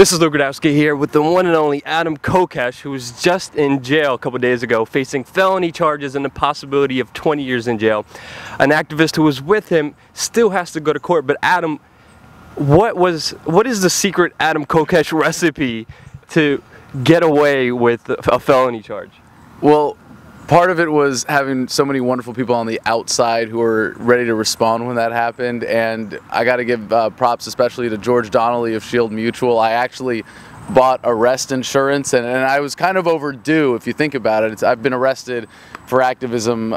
This is Luke Radowski here with the one and only Adam Kokesh, who was just in jail a couple days ago facing felony charges and the possibility of 20 years in jail. An activist who was with him still has to go to court, but Adam, what is the secret Adam Kokesh recipe to get away with a felony charge? Well, part of it was having so many wonderful people on the outside who were ready to respond when that happened, and I got to give props especially to George Donnelly of Shield Mutual. I actually bought arrest insurance, and I was kind of overdue if you think about it. I've been arrested for activism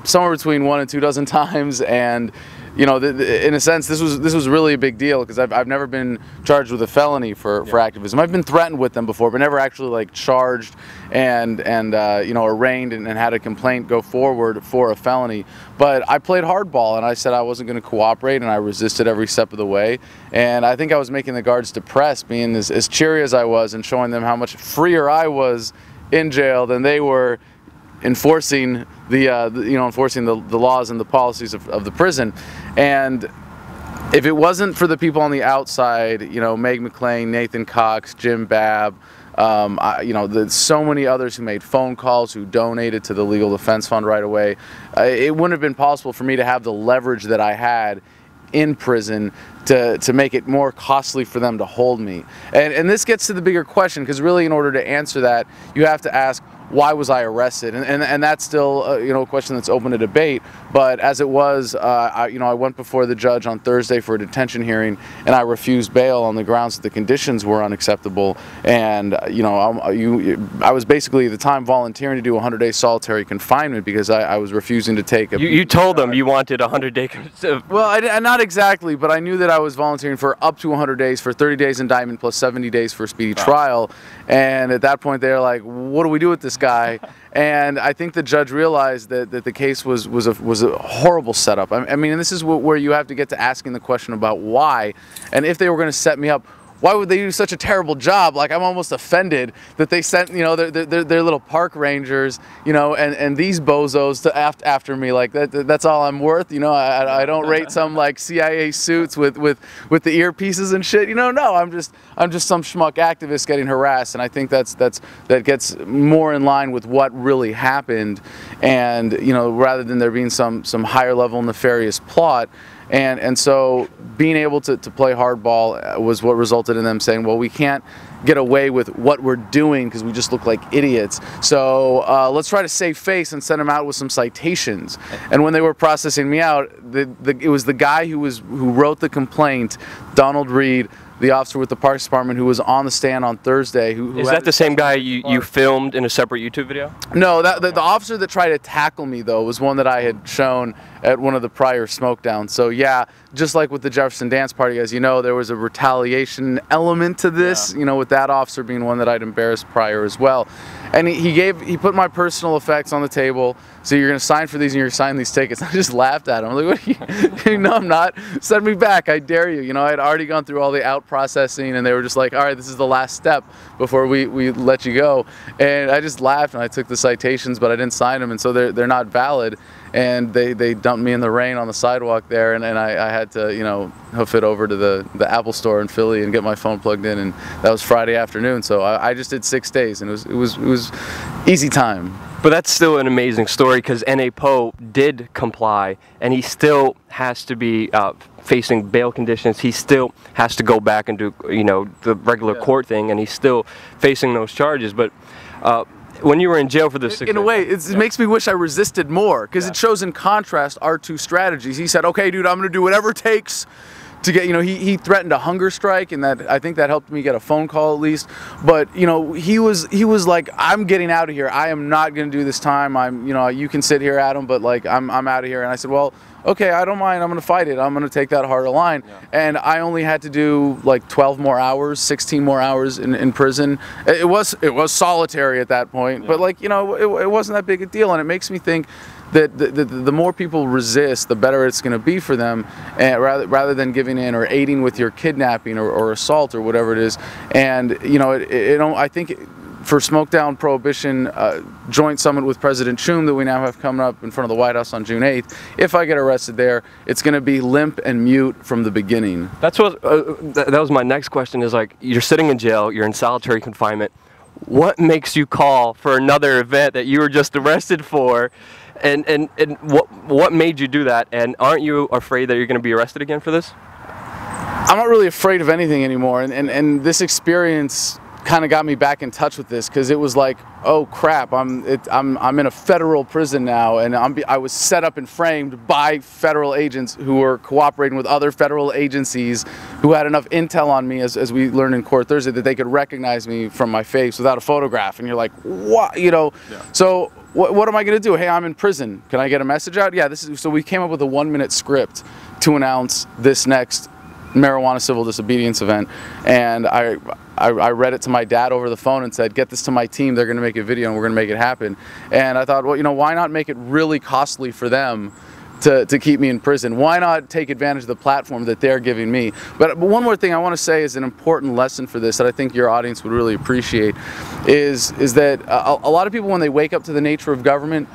somewhere between 1 and 2 dozen times, and you know, in a sense, this was really a big deal because I've never been charged with a felony for activism. I've been threatened with them before, but never actually like charged and you know, arraigned and had a complaint go forward for a felony. But I played hardball and I said I wasn't going to cooperate, and I resisted every step of the way. And I think I was making the guards depressed, being as cheery as I was and showing them how much freer I was in jail than they were enforcing the laws and the policies of the prison. And if it wasn't for the people on the outside, you know, Meg McClain, Nathan Cox, Jim Babb, you know, there's so many others who made phone calls, who donated to the Legal Defense Fund right away, it wouldn't have been possible for me to have the leverage that I had in prison to make it more costly for them to hold me. And this gets to the bigger question, because really in order to answer that, you have to ask, why was I arrested? And that's still you know, a question that's open to debate. But as it was, you know, I went before the judge on Thursday for a detention hearing, and I refused bail on the grounds that the conditions were unacceptable. And you know, I was basically at the time volunteering to do 100-day solitary confinement because I was refusing to take a... You told them you wanted 100-day... Well, not exactly, but I knew that I was volunteering for up to 100 days, for 30 days indictment plus 70 days for a speedy trial. And at that point, they're like, what do we do with this guy? And I think the judge realized that the case was a horrible setup. I mean, and this is where you have to get to asking the question about why, and if they were going to set me up, why would they do such a terrible job? Like, I'm almost offended that they sent, you know, their little park rangers, you know, and these bozos to after me. Like, that's all I'm worth, you know. I don't rate some like CIA suits with the earpieces and shit, you know. No, I'm just some schmuck activist getting harassed, and I think that gets more in line with what really happened, and you know, rather than there being some higher level nefarious plot. And so being able to play hardball was what resulted in them saying, well, we can't get away with what we're doing because we just look like idiots. So let's try to save face and send them out with some citations. And when they were processing me out, it was the guy who wrote the complaint, Donald Reed, the officer with the Parks Department, who was on the stand on Thursday. Is that the same guy you filmed in a separate YouTube video? No, the officer that tried to tackle me, though, was one that I had shown at one of the prior smoke downs. So yeah, just like with the Jefferson Dance Party, as you know, there was a retaliation element to this, you know, with that officer being one that I'd embarrassed prior as well. And he put my personal effects on the table. So you're going to sign for these and you're going to sign these tickets. I just laughed at him. I'm like, what are you? No, I'm not. Send me back. I dare you. You know, I had already gone through all the out processing, and they were just like, all right, this is the last step before we let you go. And I just laughed, and I took the citations, but I didn't sign them, and so they're not valid. And they dumped me in the rain on the sidewalk there, and I had to, you know, hoof it over to the Apple store in Philly and get my phone plugged in, and that was Friday afternoon. So I just did 6 days, and it was easy time. But that's still an amazing story, because N.A. Poe did comply, and he still has to be facing bail conditions. He still has to go back and do, you know, the regular court thing, and he's still facing those charges. But when you were in jail for this... In a way, it makes me wish I resisted more, because it shows in contrast our two strategies. He said, okay, dude, I'm going to do whatever it takes to get, you know, he threatened a hunger strike, and that, I think that helped me get a phone call at least. But, you know, he was like, I'm getting out of here. I am not going to do this time. You know, you can sit here, Adam, but like, I'm out of here. And I said, well, okay, I don't mind. I'm going to fight it. I'm going to take that harder line. And I only had to do like 12 more hours, 16 more hours in prison. It was solitary at that point, but like, you know, it wasn't that big a deal. And it makes me think that the more people resist, the better it's going to be for them, and rather than giving in or aiding with your kidnapping or assault or whatever it is. And you know, I think for Smoke Down Prohibition joint summit with President Choom that we now have coming up in front of the White House on June 8th. If I get arrested there, it's going to be limp and mute from the beginning. That's what that was my next question. Is like, you're sitting in jail, you're in solitary confinement. What makes you call for another event that you were just arrested for? And what made you do that? And aren't you afraid that you're going to be arrested again for this? I'm not really afraid of anything anymore, and this experience kind of got me back in touch with this, because it was like, oh crap, I'm in a federal prison now, and I was set up and framed by federal agents who were cooperating with other federal agencies who had enough intel on me, as we learned in court Thursday, that they could recognize me from my face without a photograph. And you're like, what, you know? Yeah. So what am I going to do? Hey, I'm in prison. Can I get a message out? Yeah, so we came up with a 1-minute script to announce this next marijuana civil disobedience event, and I read it to my dad over the phone and said, get this to my team, they're going to make a video and we're going to make it happen. And I thought, well, you know, why not make it really costly for them to keep me in prison? Why not take advantage of the platform that they're giving me? But one more thing I want to say is an important lesson for this that I think your audience would really appreciate is that a lot of people, when they wake up to the nature of government,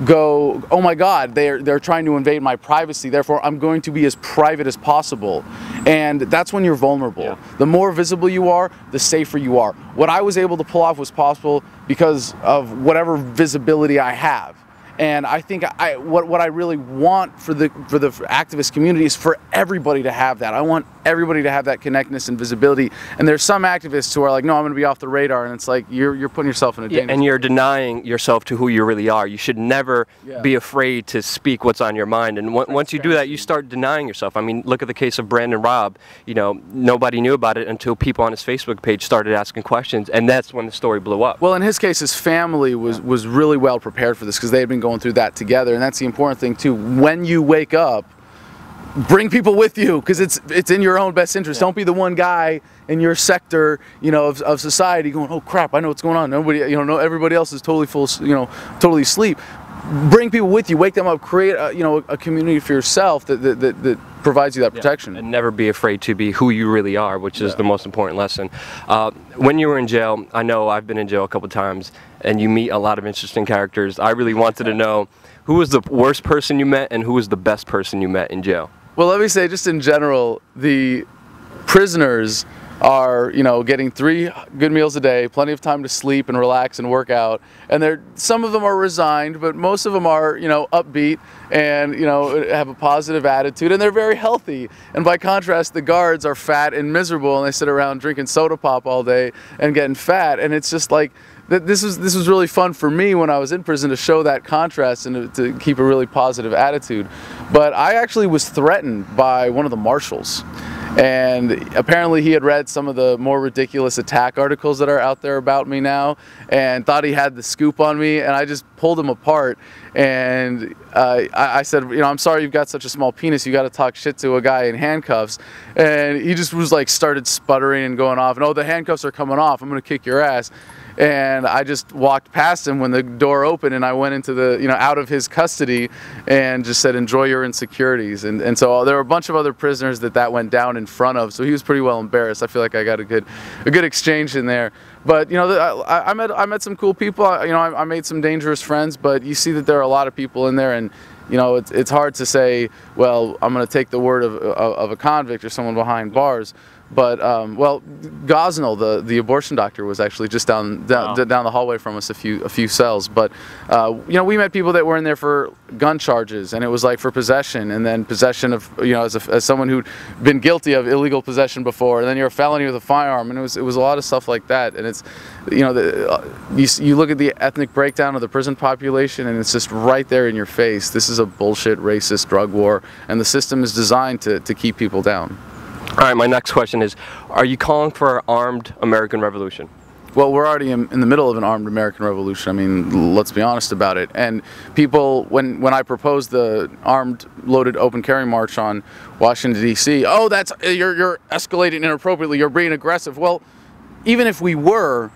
go, oh my God, they're trying to invade my privacy, therefore I'm going to be as private as possible. And that's when you're vulnerable. Yeah. The more visible you are, the safer you are. What I was able to pull off was possible because of whatever visibility I have. And I think what I really want for the activist community is for everybody to have that. I want everybody to have that connectedness and visibility. And there's some activists who are like, no, I'm going to be off the radar. And it's like, you're putting yourself in a danger. And you're denying yourself to who you really are. You should never be afraid to speak what's on your mind. And once you do that, you start denying yourself. I mean, look at the case of Brandon Robb. You know, nobody knew about it until people on his Facebook page started asking questions. And that's when the story blew up. Well, in his case, his family was really well prepared for this, because they had been going through that together. And that's the important thing too. When you wake up, bring people with you, because it's in your own best interest. Don't be the one guy in your sector, you know, of society going, oh crap, I know what's going on. Nobody, you know, everybody else is totally full, you know, totally asleep. Bring people with you, wake them up, create a community for yourself that provides you that protection. And never be afraid to be who you really are, which is the most important lesson. When you were in jail, I know I've been in jail a couple times, and you meet a lot of interesting characters. I really wanted to know, who was the worst person you met and who was the best person you met in jail? Well, let me say, just in general, the prisoners are, you know, getting 3 good meals a day, plenty of time to sleep and relax and work out, and some of them are resigned, but most of them are, you know, upbeat and, you know, have a positive attitude, and they're very healthy. And by contrast, the guards are fat and miserable, and they sit around drinking soda pop all day and getting fat. And it's just like, this was really fun for me when I was in prison, to show that contrast and to keep a really positive attitude. But I actually was threatened by one of the marshals. And apparently he had read some of the more ridiculous attack articles that are out there about me now, and thought he had the scoop on me, and I just pulled him apart. And I said, you know, I'm sorry you've got such a small penis, you got to talk shit to a guy in handcuffs. And he just was like, started sputtering and going off, and oh, the handcuffs are coming off, I'm going to kick your ass. And I just walked past him when the door opened, and I went into the, you know, out of his custody, and just said, enjoy your insecurities. And so there were a bunch of other prisoners that went down in front of, so he was pretty well embarrassed. I feel like I got a good exchange in there. But, you know, I met some cool people. You know, I made some dangerous friends, but you see that there are a lot of people in there, and you know, it's hard to say, well, I'm going to take the word of a convict or someone behind bars. But well, Gosnell, the abortion doctor, was actually just down the hallway from us, a few cells. But you know, we met people that were in there for gun charges, and it was like for possession, and then possession of, you know, as someone who'd been guilty of illegal possession before, and then you're a felony with a firearm, and it was a lot of stuff like that. And it's, you know, you look at the ethnic breakdown of the prison population, and it's just right there in your face. This is a bullshit racist drug war, and the system is designed to keep people down. All right, my next question is, are you calling for an armed American revolution? Well, we're already in the middle of an armed American revolution. I mean, let's be honest about it. And people, when I proposed the armed, loaded, open carry march on Washington, D.C., oh, you're escalating inappropriately, you're being aggressive. Well, even if we were,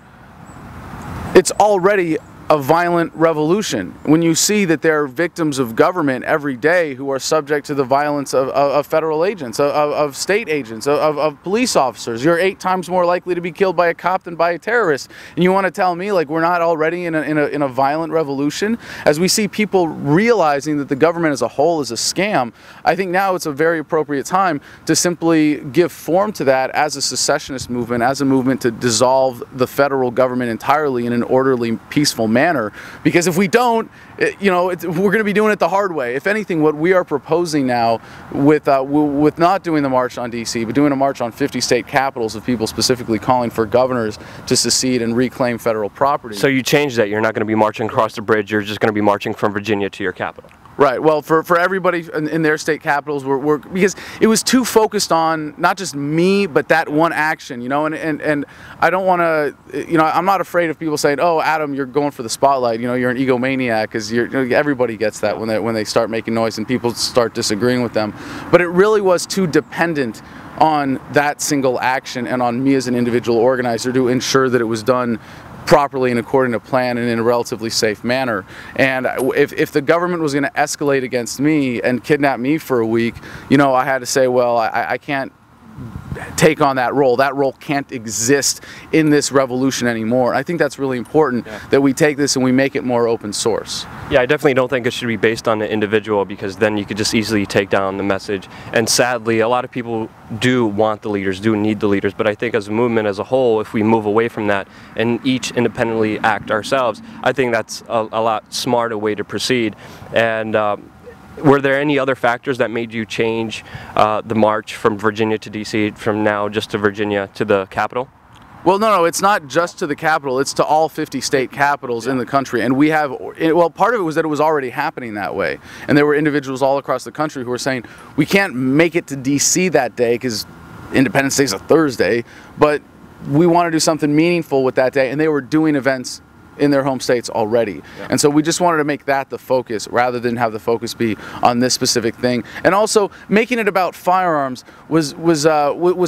it's already a violent revolution. When you see that there are victims of government every day who are subject to the violence of federal agents, of state agents, of police officers, you're 8 times more likely to be killed by a cop than by a terrorist. And you want to tell me like we're not already in a violent revolution? As we see people realizing that the government as a whole is a scam, I think now it's a very appropriate time to simply give form to that as a secessionist movement, as a movement to dissolve the federal government entirely in an orderly, peaceful manner. Because if we don't, we're going to be doing it the hard way. If anything, what we are proposing now with not doing the march on DC, but doing a march on 50 state capitals of people specifically calling for governors to secede and reclaim federal property. So you changed that. You're not going to be marching across the bridge. You're just going to be marching from Virginia to your capital. Right. Well, for everybody in their state capitals, because it was too focused on not just me, but that one action, and I don't want to, I'm not afraid of people saying, oh, Adam, you're going for the spotlight, you're an egomaniac, because everybody gets that when they start making noise and people start disagreeing with them. But it really was too dependent on that single action and on me as an individual organizer to ensure that it was done properly and according to plan and in a relatively safe manner. And if the government was going to escalate against me and kidnap me for a week, I had to say, well, I can't take on that role. That role can't exist in this revolution anymore. I think that's really important, that we take this and we make it more open source. Yeah, I definitely don't think it should be based on the individual, because then you could just easily take down the message. And sadly, a lot of people do want the leaders, do need the leaders, but I think as a movement as a whole, if we move away from that and each independently act ourselves, I think that's a lot smarter way to proceed. And were there any other factors that made you change the march from Virginia to DC, from now just to Virginia to the Capitol? Well, no, it's not just to the Capitol, it's to all 50 state capitals in the country. And we have, well, part of it was that it was already happening that way. And there were individuals all across the country who were saying, we can't make it to DC that day because Independence Day is a Thursday, but we want to do something meaningful with that day. And they were doing events in their home states already. And so we just wanted to make that the focus rather than have the focus be on this specific thing. And also making it about firearms was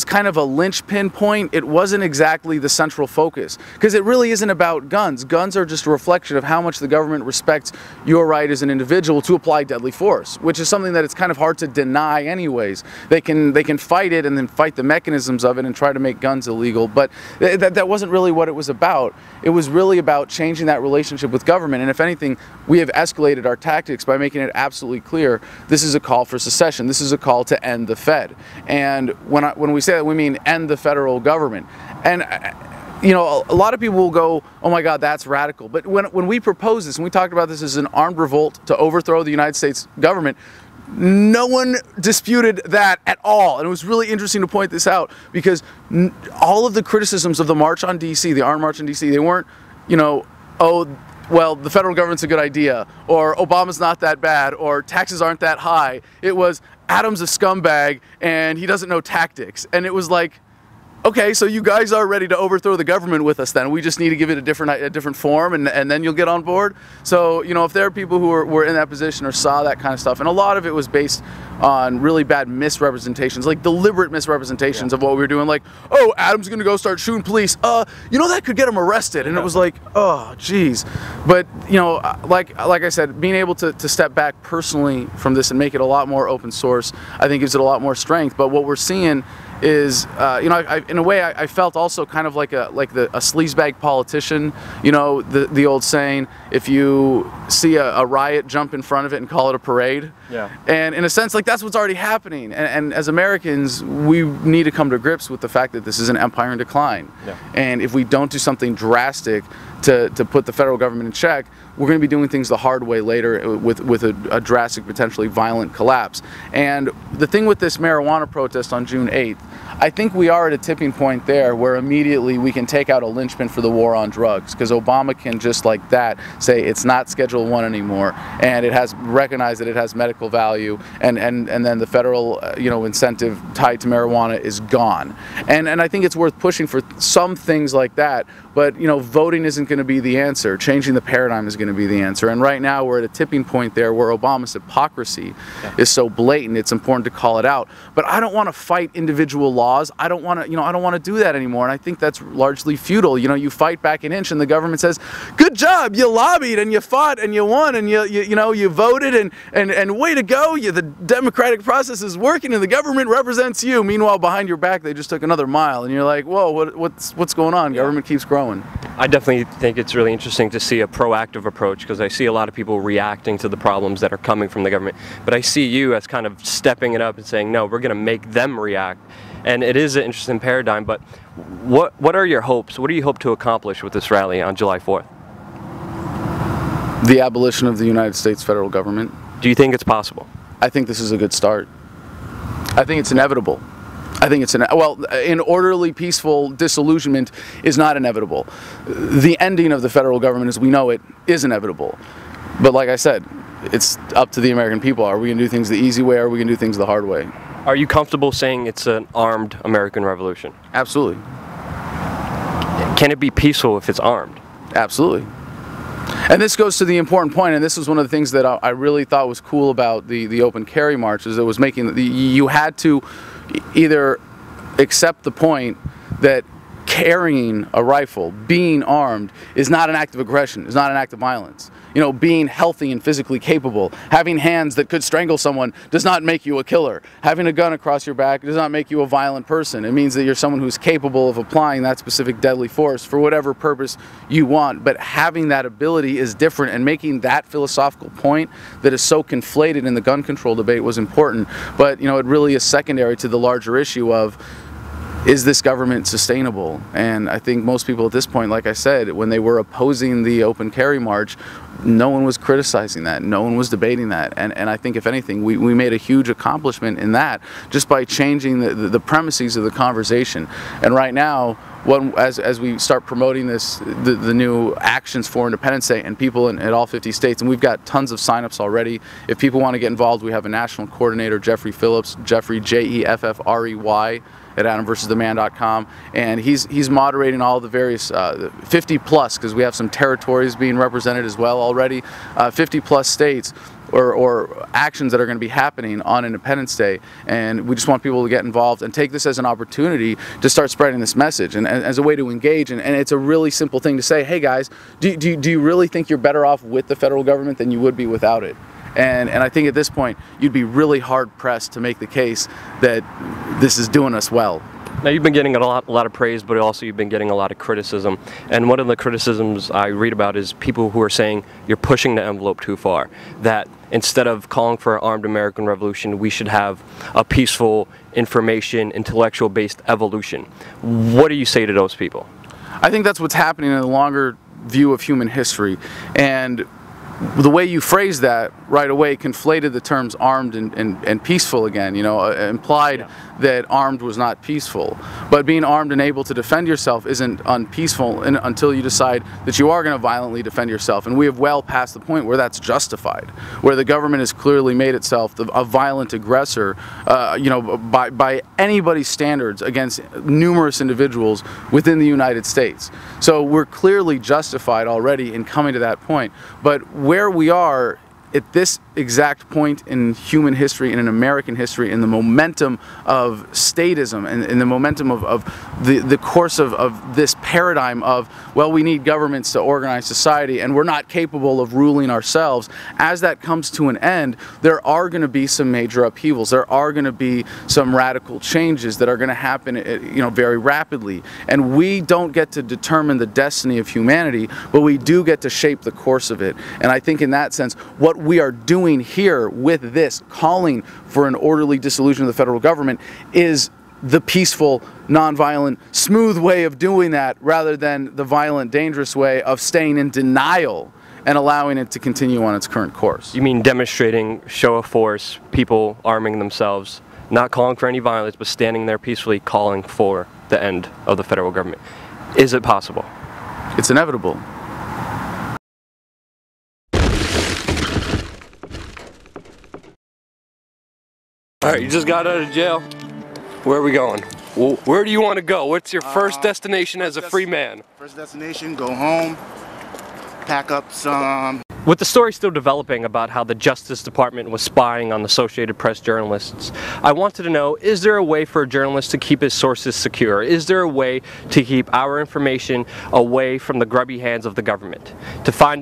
kind of a linchpin point. It wasn't exactly the central focus, because it really isn't about guns. Guns are just a reflection of how much the government respects your right as an individual to apply deadly force, which is something that it's kind of hard to deny anyways. They can fight it and then fight the mechanisms of it and try to make guns illegal, but that wasn't really what it was about. It was really about changing that relationship with government. And if anything, we have escalated our tactics by making it absolutely clear this is a call for secession. This is a call to end the Fed. And when we say that, we mean end the federal government. And a lot of people will go, oh my God, that's radical. But when we proposed this, and we talked about this as an armed revolt to overthrow the United States government, no one disputed that at all. And it was really interesting to point this out, because all of the criticisms of the March on DC, the Armed March on DC, they weren't, oh, well, the federal government's a good idea, or Obama's not that bad, or taxes aren't that high. It was, Adam's a scumbag and he doesn't know tactics. And it was like, okay, so you guys are ready to overthrow the government with us then. We just need to give it a different form, and then you'll get on board. So, if there are people who were in that position or saw that kind of stuff, and a lot of it was based on really bad misrepresentations, like deliberate misrepresentations of what we were doing, like, oh, Adam's gonna go start shooting police. That could get him arrested. And it was like, oh, geez. But, like I said, being able to step back personally from this and make it a lot more open source, I think gives it a lot more strength. But what we're seeing is, in a way, I felt also kind of like a sleazebag politician. The old saying, if you see a riot, jump in front of it and call it a parade. Yeah. And in a sense, like, that's what's already happening. And as Americans, we need to come to grips with the fact that this is an empire in decline. Yeah. And if we don't do something drastic to put the federal government in check, we're going to be doing things the hard way later with a drastic, potentially violent collapse. And the thing with this marijuana protest on June 8th, I think we are at a tipping point there where immediately we can take out a linchpin for the war on drugs, because Obama can just like that say it's not Schedule 1 anymore, and it has recognized that it has medical value, and then the federal incentive tied to marijuana is gone. And I think it's worth pushing for some things like that, but voting isn't going going to be the answer. Changing the paradigm is going to be the answer. And right now we're at a tipping point there where Obama's hypocrisy is so blatant. It's important to call it out. But I don't want to fight individual laws. I don't want to, I don't want to do that anymore. And I think that's largely futile. You fight back an inch, and the government says, "Good job, you lobbied and you fought and you won and you voted and way to go. The democratic process is working and the government represents you." Meanwhile, behind your back, they just took another mile, and you're like, "Whoa, what's going on?" Government keeps growing. I definitely think it's really interesting to see a proactive approach, because I see a lot of people reacting to the problems that are coming from the government. But I see you as kind of stepping it up and saying, no, we're going to make them react. And it is an interesting paradigm, but what are your hopes? What do you hope to accomplish with this rally on July 4th? The abolition of the United States federal government. Do you think it's possible? I think this is a good start. I think it's inevitable. I think it's an orderly, peaceful disillusionment is not inevitable. The ending of the federal government as we know it is inevitable. But like I said, it's up to the American people. Are we going to do things the easy way, or are we going to do things the hard way? Are you comfortable saying it's an armed American revolution? Absolutely. Can it be peaceful if it's armed? Absolutely. And this goes to the important point, and this was one of the things that I really thought was cool about the open carry march, is it was making, you had to either accept the point that carrying a rifle, being armed, is not an act of aggression, is not an act of violence. Being healthy and physically capable, having hands that could strangle someone does not make you a killer. Having a gun across your back does not make you a violent person. It means that you're someone who's capable of applying that specific deadly force for whatever purpose you want. But having that ability is different, and making that philosophical point that is so conflated in the gun control debate was important. But it really is secondary to the larger issue of, is this government sustainable? And I think most people at this point, like I said, when they were opposing the open carry march, no one was criticizing that. No one was debating that. And I think, if anything, we made a huge accomplishment in that just by changing the premises of the conversation. And right now, as we start promoting this, the new actions for Independence Day, and people in all 50 states, and we've got tons of signups already. If people want to get involved, we have a national coordinator, Jeffrey Phillips, Jeffrey, Jeffrey, at AdamVersusTheMan.com, and he's moderating all the various 50 plus, because we have some territories being represented as well already, 50 plus states or actions that are going to be happening on Independence Day, and we just want people to get involved and take this as an opportunity to start spreading this message, and as a way to engage. And it's a really simple thing to say, hey guys, do you really think you're better off with the federal government than you would be without it? And I think at this point, you'd be really hard-pressed to make the case that this is doing us well. Now, you've been getting a lot of praise, but also you've been getting a lot of criticism. And one of the criticisms I read about is people who are saying you're pushing the envelope too far. That instead of calling for an armed American revolution, we should have a peaceful, information, intellectual-based evolution. What do you say to those people? I think that's what's happening in the longer view of human history. And the way you phrase that right away conflated the terms armed and peaceful again, implied that armed was not peaceful. But being armed and able to defend yourself isn't unpeaceful until you decide that you are going to violently defend yourself. And we have well past the point where that's justified, where the government has clearly made itself a violent aggressor, by anybody's standards against numerous individuals within the United States. So we're clearly justified already in coming to that point. But where we are at this exact point in human history and in American history, in the momentum of statism and in the momentum of the course of this paradigm of, well, we need governments to organize society and we're not capable of ruling ourselves, as that comes to an end, there are going to be some major upheavals. There are going to be some radical changes that are going to happen, very rapidly. And we don't get to determine the destiny of humanity, but we do get to shape the course of it. And I think in that sense, what we are doing here with this, calling for an orderly dissolution of the federal government, is the peaceful, nonviolent, smooth way of doing that, rather than the violent, dangerous way of staying in denial and allowing it to continue on its current course. You mean demonstrating, show of force, people arming themselves, not calling for any violence, but standing there peacefully calling for the end of the federal government. Is it possible? It's inevitable. All right, you just got out of jail. Where are we going? Well, where do you want to go? What's your first destination as a free man? First destination, go home, pack up some. With the story still developing about how the Justice Department was spying on the Associated Press journalists, I wanted to know, is there a way for a journalist to keep his sources secure? Is there a way to keep our information away from the grubby hands of the government? To find out,